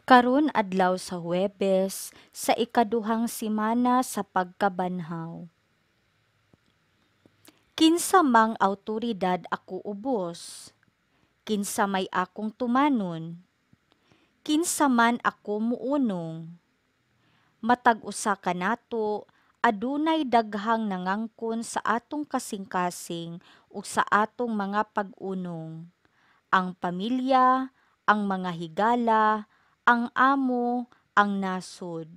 Karon adlaw sa Huwebes, sa ikaduhang semana sa pagkabanhaw. Kinsa mang awtoridad ako ubos, kinsa may akong tumanon, kinsa man ako muunong. Matag usa kanato, adunay daghang nangangkon sa atong kasing-kasing ug sa atong mga pag-unong. Ang pamilya, ang mga higala, ang amo, ang nasod.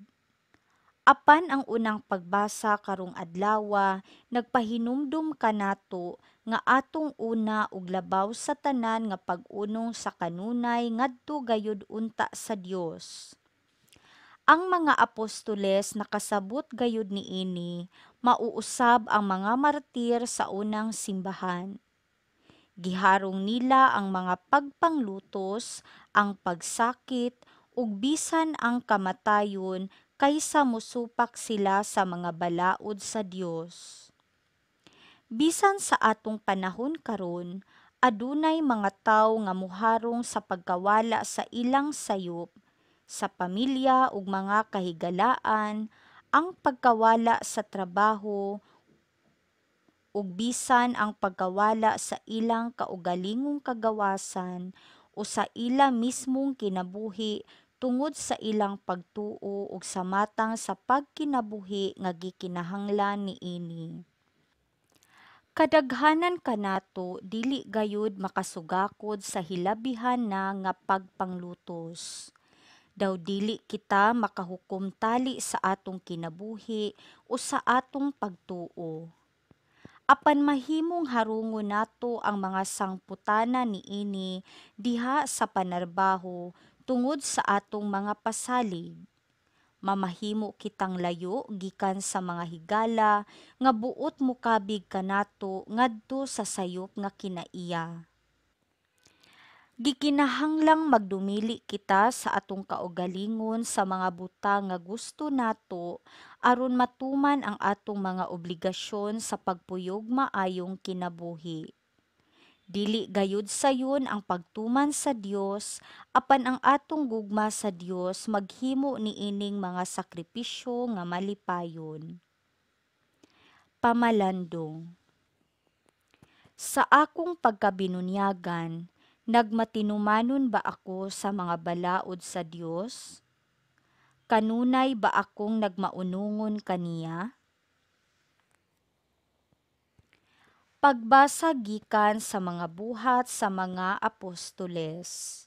Apan ang unang pagbasa karong adlawa, nagpahinumdum kanato nga atong una ug labaw sa tanan nga pag-unong sa kanunay ngadto gayud unta sa Dios. Ang mga apostoles nakasabot gayud niini, mauusab ang mga martir sa unang simbahan. Giharong nila ang mga pagpanglutos, ang pagsakit, ug bisan ang kamatayon kaysa musupak sila sa mga balaod sa Dios. Bisan sa atong panahon karon, adunay mga tawo nga muharong sa pagkawala sa ilang sayop, sa pamilya ug mga kahigalaan, ang pagkawala sa trabaho, ug bisan ang pagkawala sa ilang kaugalingong kagawasan o sa ila mismong kinabuhi tungod sa ilang pagtuo ug sa matang sa pagkinabuhi nga gikinahanglan niini. Kadaghanan kanato dili gayud makasugakod sa hilabihan na nga pagpanglutos. Daw dili kita makahukom tali sa atong kinabuhi o sa atong pagtuo. Apan mahimong harungon nato ang mga sangputana niini diha sa panarbaho tungod sa atong mga pasalig. Mamahimo kitang layo gikan sa mga higala nga buot mukabig kanato ngadto sa sayop nga kinaiya. Gikinahanglang magdumili kita sa atong kaugalingon sa mga buta nga gusto nato aron matuman ang atong mga obligasyon sa pagpuyog maayong kinabuhi. Dili gayud sayon ang pagtuman sa Dios, apan ang atong gugma sa Dios maghimo niining mga sakripisyo nga malipayon. Pamalandong. Sa akong pagkabinunyagan, nagmatinumanon ba ako sa mga balaod sa Dios? Kanunay ba akong nagmaunungon kaniya? Pagbasa gikan sa mga buhat sa mga apostoles.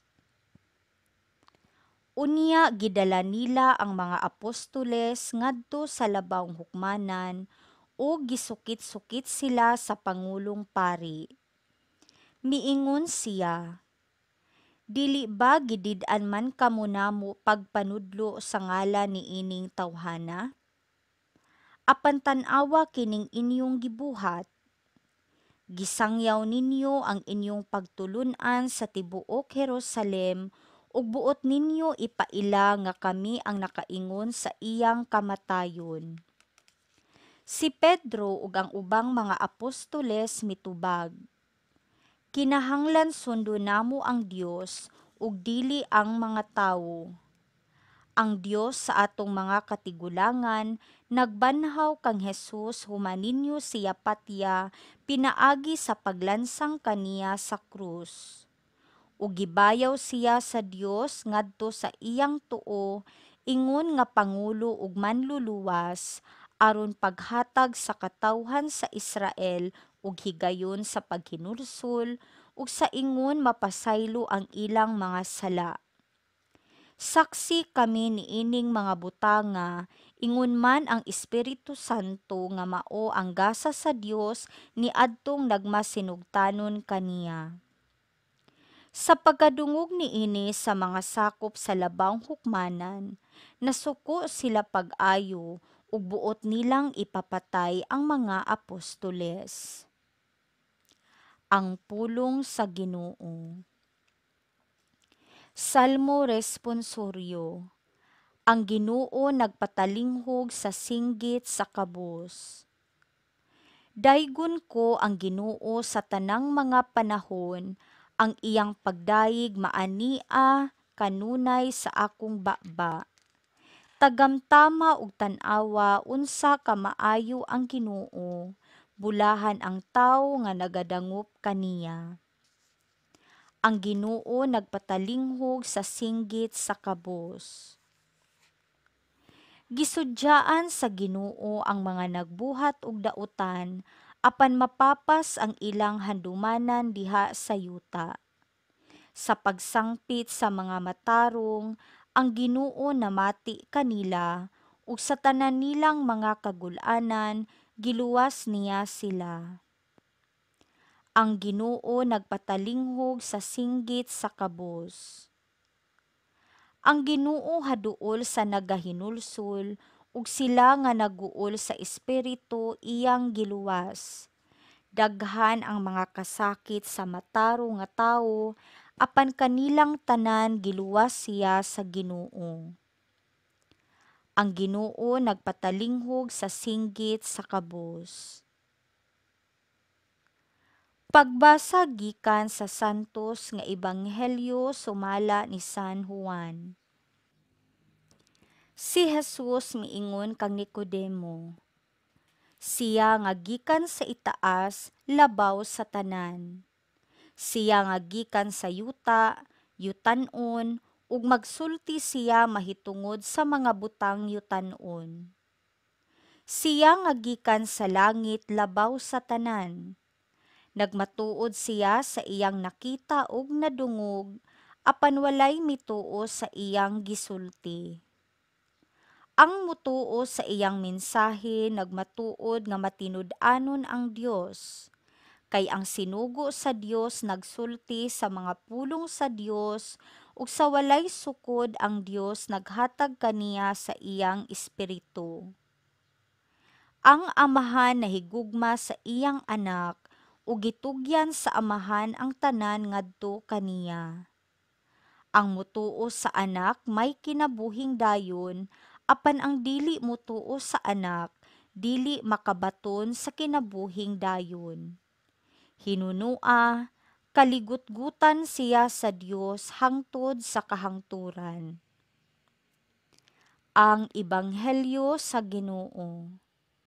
Unya gidala nila ang mga apostoles ngadto sa labawng hukmanan o gisukit-sukit sila sa pangulong pari. Miingon siya, dili ba gidid-an man kamo namo pagpanudlo sa ngalan ni ining tawhana? Apan tan-awa kining inyong gibuhat. Gisangyaw ninyo ang inyong pagtulun-an sa tibuok Jerusalem ug buot ninyo ipaila nga kami ang nakaingon sa iyang kamatayon. Si Pedro ug ang ubang mga apostoles mitubag. Kinahanglan sundo namo ang Dios ug dili ang mga tawo. Ang Dios sa atong mga katigulangan nagbanhaw kang Hesus human ninyo siya patya pinaagi sa paglansang kaniya sa krus. Ug gibayaw siya sa Dios ngadto sa iyang tuo ingon nga pangulo ug manluluwas aron paghatag sa katawhan sa Israel ug higayon sa paghinulsol ug sa ingon mapasaylo ang ilang mga sala. Saksi kami niining mga butanga, ingon man ang Espiritu Santo nga mao ang gasa sa Dios ni adtong nagmasinugtanon kaniya. Sa pagkadungog niini sa mga sakop sa labawng hukmanan, nasuko sila pag-ayo ug buot nilang ipapatay ang mga apostoles. Ang pulong sa Ginoo. Salmo responsoryo. Ang Ginoo nagpatalinghog sa singgit sa kabus. Daygon ko ang Ginoo sa tanang mga panahon, ang iyang pagdayig maania kanunay sa akong baba. Tagamtama ug tan-awa unsa ka maayo ang Ginoo, bulahan ang tawo nga nagadangop kaniya. Ang Ginoo nagpatalinghog sa singgit sa kabus. Gisudyaan sa Ginoo ang mga nagbuhat og dautan apan mapapas ang ilang handumanan diha sa yuta. Sa pagsangpit sa mga matarong, ang Ginoo namati kanila ug sa tanan nilang mga kagul-anan giluwas niya sila. Ang Ginoo nagpatalinghog sa singgit sa kabus. Ang Ginoo haduol sa nagahinulsol ug sila nga naguol sa espiritu iyang giluwas. Daghan ang mga kasakit sa mataro nga tawo apan kanilang tanan giluwas siya sa Ginoo. Ang Ginoo nagpatalinghog sa singgit sa kabus. Pagbasa gikan sa Santos nga Ebanghelyo sumala ni San Juan. Si Jesus miingon kang Nicodemo. Siya nga gikan sa itaas, labaw sa tanan. Siya nga gikan sa yuta, yutan-on, ug magsulti siya mahitungod sa mga butang yutan-on. Siya nga gikan sa langit, labaw sa tanan. Nagmatuod siya sa iyang nakita ug nadungog, apan walay mituo sa iyang gisulti. Ang mutuo sa iyang mensahe nagmatuod nga matinud-anon ang Dios. Kay ang sinugo sa Dios nagsulti sa mga pulong sa Dios ug sa walay sukod ang Dios naghatag kaniya sa iyang espiritu. Ang amahan nahigugma sa iyang anak ug gitugyan sa amahan ang tanan ngadto kaniya. Ang mutuo sa anak may kinabuhing dayon, apan ang dili mutuo sa anak dili makabaton sa kinabuhing dayon. Hinunua, kaligutgutan siya sa Dios hangtod sa kahangturan. Ang Ebanghelyo sa Ginoo.